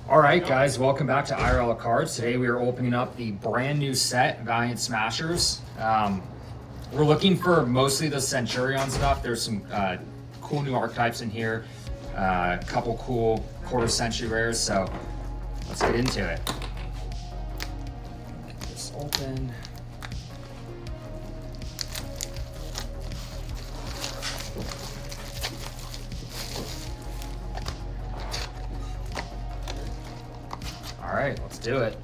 All right, guys, welcome back to IRL Cards. Today we are opening up the brand new set, Valiant Smashers. We're looking for mostly the Centurion stuff. There's some cool new archetypes in here, a couple cool quarter century rares, so let's get into it. Get this open. All right, let's do it.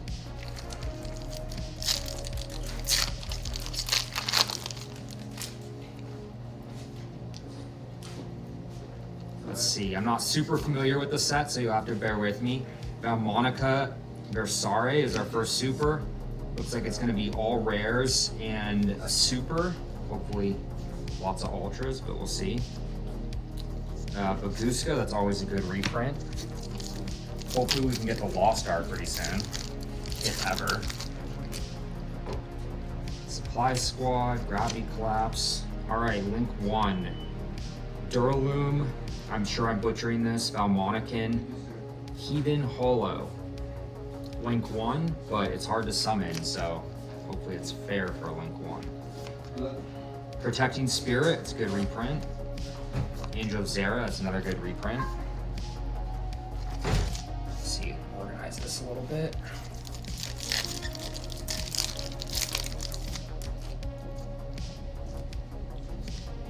Let's see, I'm not super familiar with the set, so you'll have to bear with me. Monica Versare is our first super. Looks like it's gonna be all rares and a super. Hopefully lots of ultras, but we'll see. Baguska, that's always a good reprint. Hopefully we can get the Lost Art pretty soon, if ever. Supply Squad, Gravity Collapse. All right, Link 1. Duraloom, I'm sure I'm butchering this, Valmonican. Heathen Hollow. Link 1, but it's hard to summon, so hopefully it's fair for Link 1. Protecting Spirit, it's a good reprint. Angel of Zera, that's another good reprint. Organize this a little bit.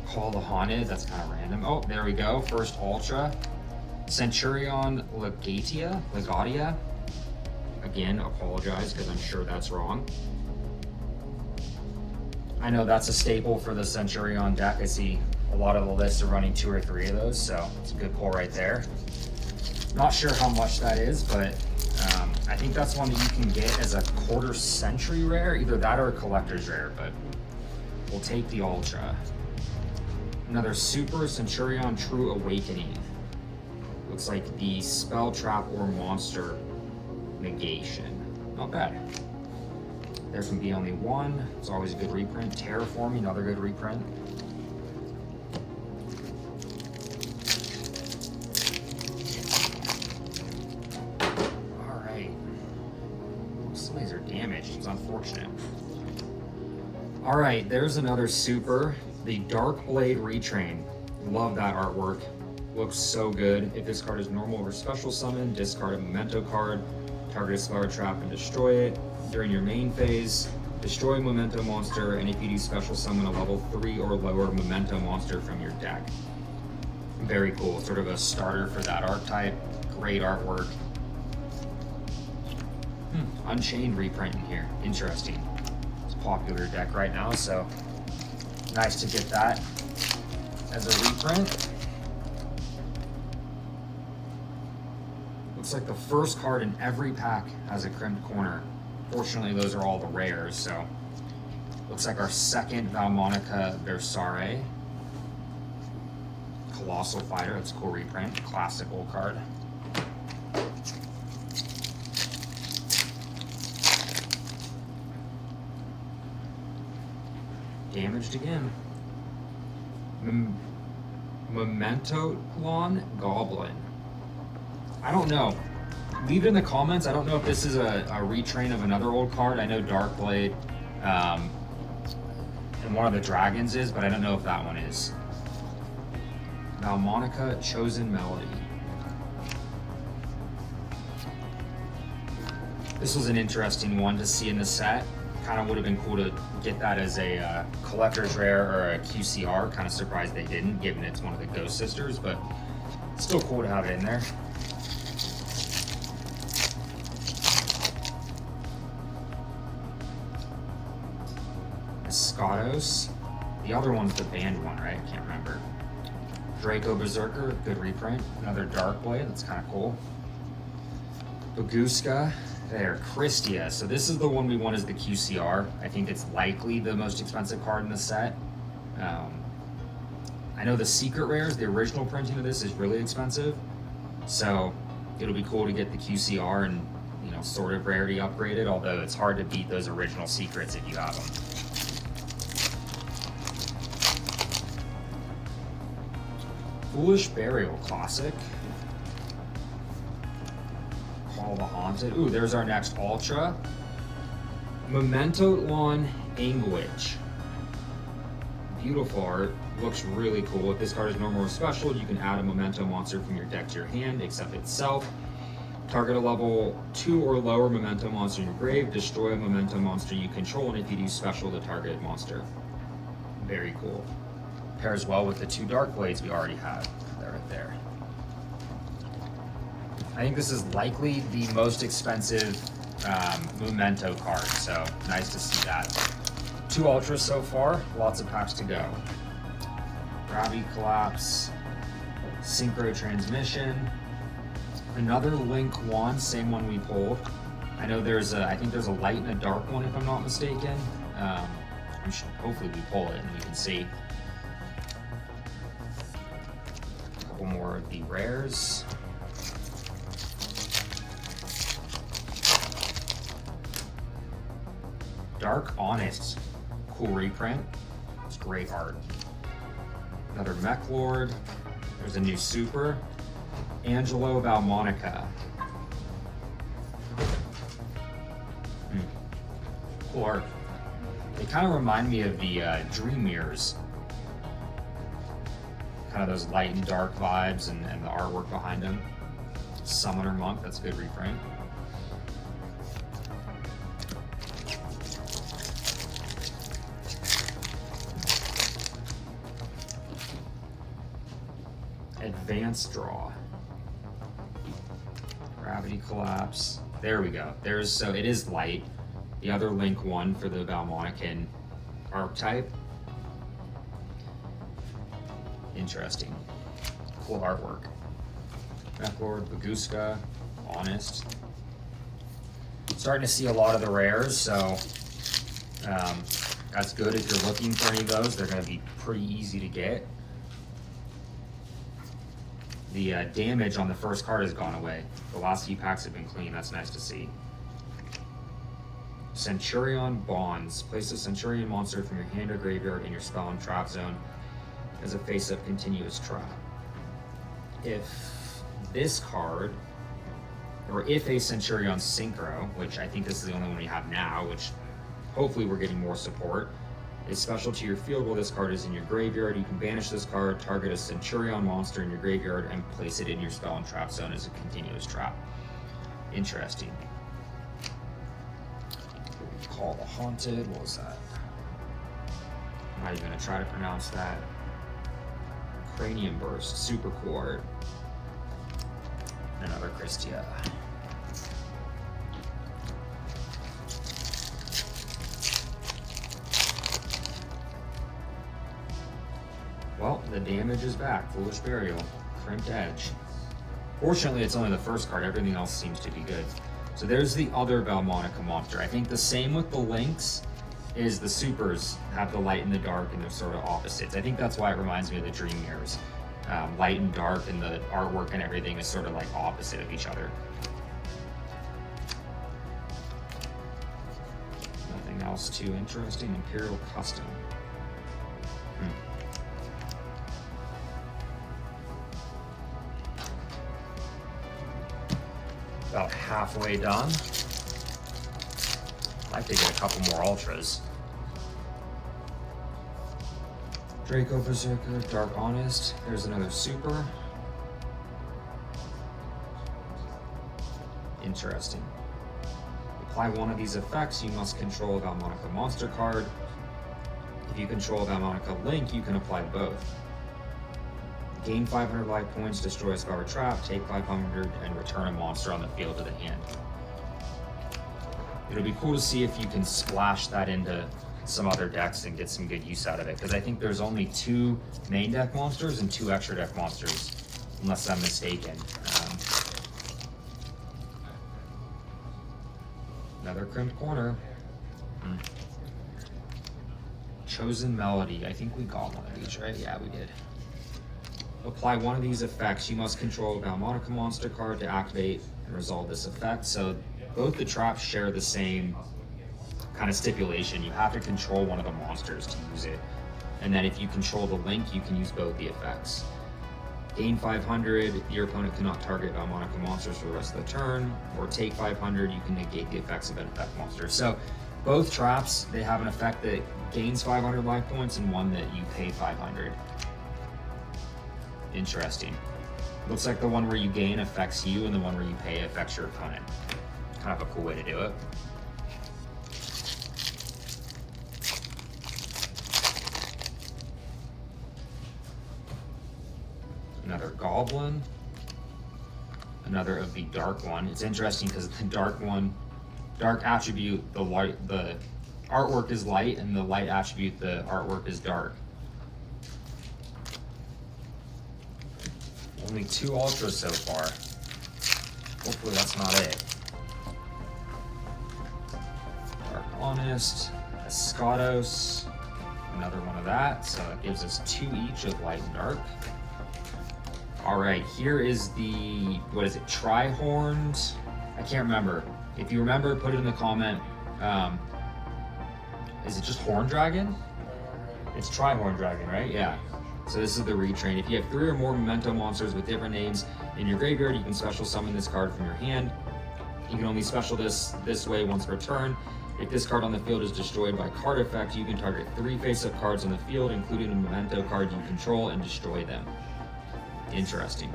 Call the Haunted, that's kind of random. Oh, there we go. First Ultra. Centurion Legatia. Again, apologize because I'm sure that's wrong. I know that's a staple for the Centurion deck. I see a lot of the lists are running 2 or 3 of those, so it's a good pull right there. Not sure how much that is, but I think that's one that you can get as a quarter century rare, either that or a collector's rare, but we'll take the Ultra. Another Super Centurion True Awakening. Looks like the Spell Trap or Monster Negation. Not bad. There can be only one. It's always a good reprint. Terraforming, another good reprint. Some of these are damaged. It's unfortunate. All right, there's another super. The Dark Blade Retrain. Love that artwork. Looks so good. If this card is normal or special summon, discard a memento card, target a spell or trap and destroy it. During your main phase, destroy a memento monster, and if you do special summon a level 3 or lower memento monster from your deck. Very cool. Sort of a starter for that archetype. Great artwork. Unchained reprint in here. Interesting. It's a popular deck right now, so nice to get that as a reprint. Looks like the first card in every pack has a crimped corner. Fortunately, those are all the rares, so looks like our second Valmonica Versare. Colossal Fighter, that's a cool reprint. Classic old card. Damaged again. Memento Clon Goblin. I don't know. Leave it in the comments. I don't know if this is a retrain of another old card. I know Darkblade and one of the dragons is, but I don't know if that one is. Valmonica Chosen Melody. This was an interesting one to see in the set. Kind of would have been cool to get that as a collector's rare or a QCR. Kind of surprised they didn't, given it's one of the Ghost Sisters, but still cool to have it in there. Escados. The other one's the banned one, right? I can't remember. Draco Berserker, good reprint. Another Darkblade, that's kind of cool. Baguska. There, Christia. So this is the one we want as the QCR. I think it's likely the most expensive card in the set. I know the secret rares, the original printing of this is really expensive. So it'll be cool to get the QCR and, you know, sort of rarity upgraded, although it's hard to beat those original secrets if you have them. Foolish Burial Classic. Call the Haunted. Ooh, there's our next Ultra. Memento Lawn Anguage. Beautiful art. Looks really cool. If this card is normal or special, you can add a Memento monster from your deck to your hand, except itself. Target a level 2 or lower Memento monster in your grave. Destroy a Memento monster you control, and if you do special, the targeted monster. Very cool. Pairs well with the 2 Dark Blades we already have. They're right there. I think this is likely the most expensive Memento card, so nice to see that. 2 Ultras so far, lots of packs to go. Gravity Collapse, Synchro Transmission, another Link one, same one we pulled. I know there's I think there's a light and a dark one if I'm not mistaken. Hopefully we pull it and we can see. A couple more of the rares. Dark Honest, cool reprint. It's great art. Another Mech Lord. There's a new Super. Angelo Valmonica. Cool art. They kind of remind me of the Dream Mirrors. Kind of those light and dark vibes and the artwork behind them. Summoner Monk, that's a good reprint. Advanced Draw. Gravity Collapse. There we go. So it is light. The other Link one for the Valmonican archetype. Interesting. Cool artwork. Mechlord, Baguska, Honest. Starting to see a lot of the rares, so that's good if you're looking for any of those. They're going to be pretty easy to get. The damage on the first card has gone away. The last few packs have been clean. That's nice to see. Centurion Bonds. Place a Centurion monster from your hand or graveyard in your spell and trap zone as a face-up continuous trap. If this card, or if a Centurion Synchro, which I think this is the only one we have now, which hopefully we're getting more support, is special to your field while this card is in your graveyard, you can banish this card, target a Centurion monster in your graveyard, and place it in your spell and trap zone as a continuous trap. Interesting. Call the Haunted. What was that? I'm not even going to try to pronounce that. Cranium Burst. Super cool art. Another Christia. Well, the damage is back. Foolish Burial. Crimped Edge. Fortunately, it's only the first card. Everything else seems to be good. So there's the other Valmonica monster. I think the same with the Lynx is the Supers have the light and the dark and they're sort of opposites. I think that's why it reminds me of the Dream Mirrors. Light and dark and the artwork and everything is sort of like opposite of each other. Nothing else too interesting. Imperial Custom. About halfway done. I'd like to get a couple more Ultras. Draco Berserker, Dark Honest. There's another Super. Interesting. Apply one of these effects, you must control a Valmonica monster card. If you control a Valmonica Link, you can apply both. Gain 500 life points, destroy a spell or trap, take 500, and return a monster on the field to the hand. It'll be cool to see if you can splash that into some other decks and get some good use out of it, because I think there's only 2 main deck monsters and 2 extra deck monsters, unless I'm mistaken. Another Crimped Corner. Chosen Melody. I think we got one of these, right? Yeah, we did. Apply one of these effects. You must control a Valmonica monster card to activate and resolve this effect. So both the traps share the same kind of stipulation. You have to control one of the monsters to use it. And then if you control the Link, you can use both the effects. Gain 500, your opponent cannot target Monaco monsters for the rest of the turn, or take 500, you can negate the effects of an effect monster. So both traps, they have an effect that gains 500 life points and one that you pay 500. Interesting. Looks like the one where you gain affects you and the one where you pay affects your opponent. Kind of a cool way to do it. Another goblin, another of the dark one. It's interesting because the dark one, dark attribute, the artwork is light, and the light attribute, the artwork is dark. Only 2 ultras so far. Hopefully that's not it. Dark Honest, Escados, another one of that. So that gives us 2 each of light and dark. All right, here is the, what is it, tri-horned? I can't remember. If you remember, put it in the comment. Is it just Horn Dragon? It's tri-horn dragon, right? Yeah. So this is the retrain. If you have 3 or more memento monsters with different names in your graveyard, you can special summon this card from your hand. You can only special this way once per turn. If this card on the field is destroyed by card effect, you can target 3 face-up cards on the field, including a memento card you control, and destroy them. Interesting.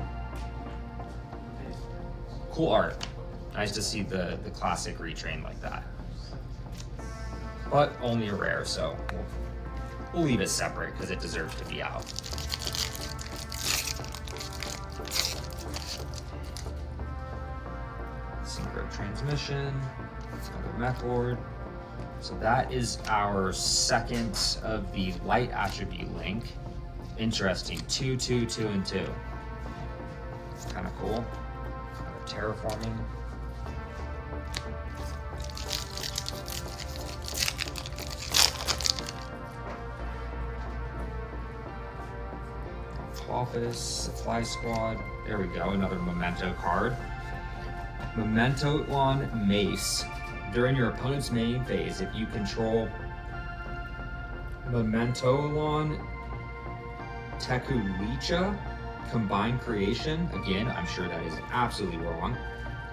Cool art. Nice to see the classic retrain like that. But only a rare, so we'll leave it separate because it deserves to be out. Synchro Transmission, another Mech Lord. So that is our second of the light attribute link. Interesting, 2, 2, 2, and 2. Kind of cool. Terraforming. Office, Supply Squad. There we go, another memento card. Memento-lon Mace. During your opponent's main phase, if you control Memento-lon Tekulicha Combined Creation, again, I'm sure that is absolutely wrong.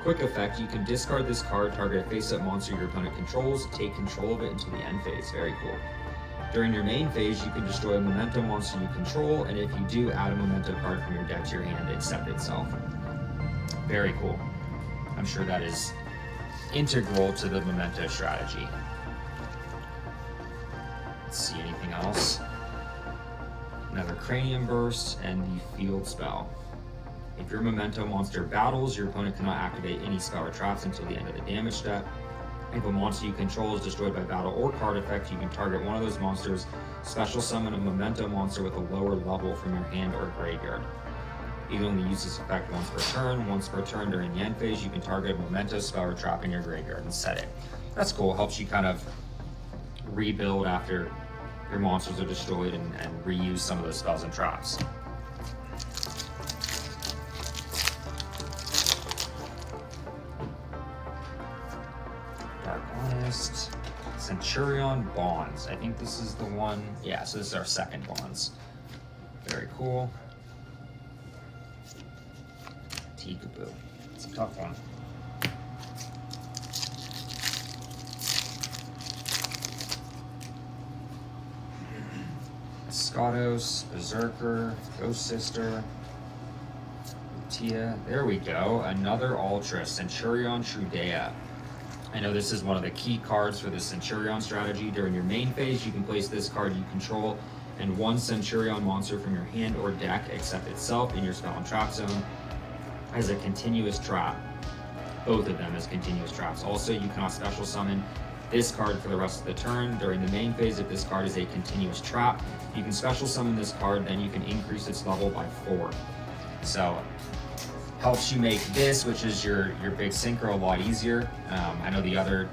Quick effect, you can discard this card, target a face-up monster your opponent controls, take control of it until the end phase. Very cool. During your main phase, you can destroy a memento monster you control, and if you do, add a memento card from your deck to your hand, except itself. Very cool. I'm sure that is integral to the memento strategy. Let's see, anything else? Another Cranium Burst and the Field Spell. If your memento monster battles, your opponent cannot activate any spell or traps until the end of the damage step. If a monster you control is destroyed by battle or card effect, you can target one of those monsters, special summon a memento monster with a lower level from your hand or graveyard. You can only use this effect once per turn. Once per turn during the end phase, you can target a memento spell or trap in your graveyard and set it. That's cool. Helps you kind of rebuild after your monsters are destroyed and reuse some of those spells and traps. Dark Honest, Centurion Bonds. I think this is the one, yeah, so this is our second Bonds. Very cool. Peekaboo. It's a tough one. Escados, Berserker, Ghost Sister, Tia. There we go. Another Ultra, Centurion Trudea. I know this is one of the key cards for the Centurion strategy. During your main phase, you can place this card you control and one Centurion monster from your hand or deck, except itself, in your spell and trap zone as a continuous trap. Both of them as continuous traps. Also, you cannot special summon this card for the rest of the turn. During the main phase, if this card is a continuous trap, you can special summon this card, then you can increase its level by 4. So, helps you make this, which is your big synchro, a lot easier. I know the other,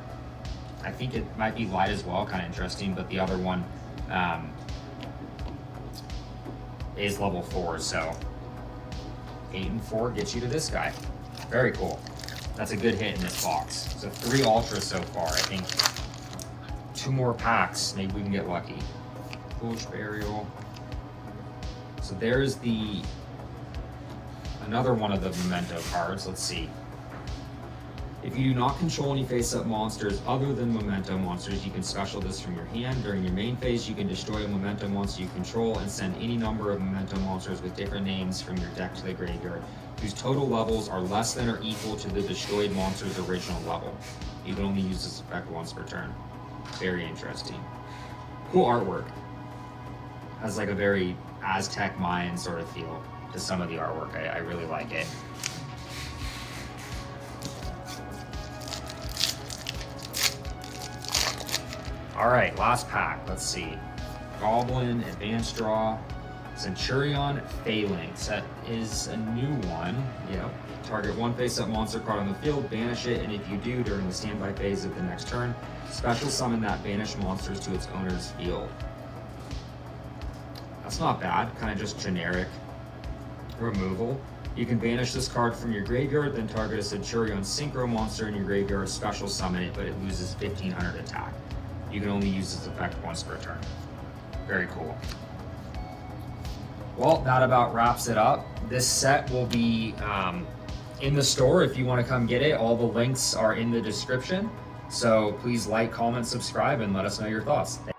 I think it might be light as well, kind of interesting, but the other one is level 4, so 8 and 4 gets you to this guy. Very cool. That's a good hit in this box. So 3 ultras so far. I think 2 more packs, maybe we can get lucky. Foolish Burial. So there's the Another one of the Memento cards. Let's see. If you do not control any face-up monsters other than Memento monsters, you can special this from your hand. During your main phase, you can destroy a Memento monster you control and send any number of Memento monsters with different names from your deck to the graveyard, whose total levels are less than or equal to the destroyed monster's original level. You can only use this effect once per turn. Very interesting. Cool artwork. Has like a very Aztec Mayan sort of feel to some of the artwork. I really like it. All right, last pack. Let's see. Goblin, Advanced Draw, Centurion, Phalanx. That is a new one. Yep. Target one face-up monster card on the field, banish it, and if you do, during the standby phase of the next turn, special summon that banished monsters to its owner's field. That's not bad, kind of just generic removal. You can banish this card from your graveyard, then target a Centurion Synchro monster in your graveyard, special summon it, but it loses 1500 attack. You can only use this effect once per turn. Very cool. Well, that about wraps it up. This set will be in the store if you want to come get it. All the links are in the description. So please like, comment, subscribe, and let us know your thoughts. Thanks.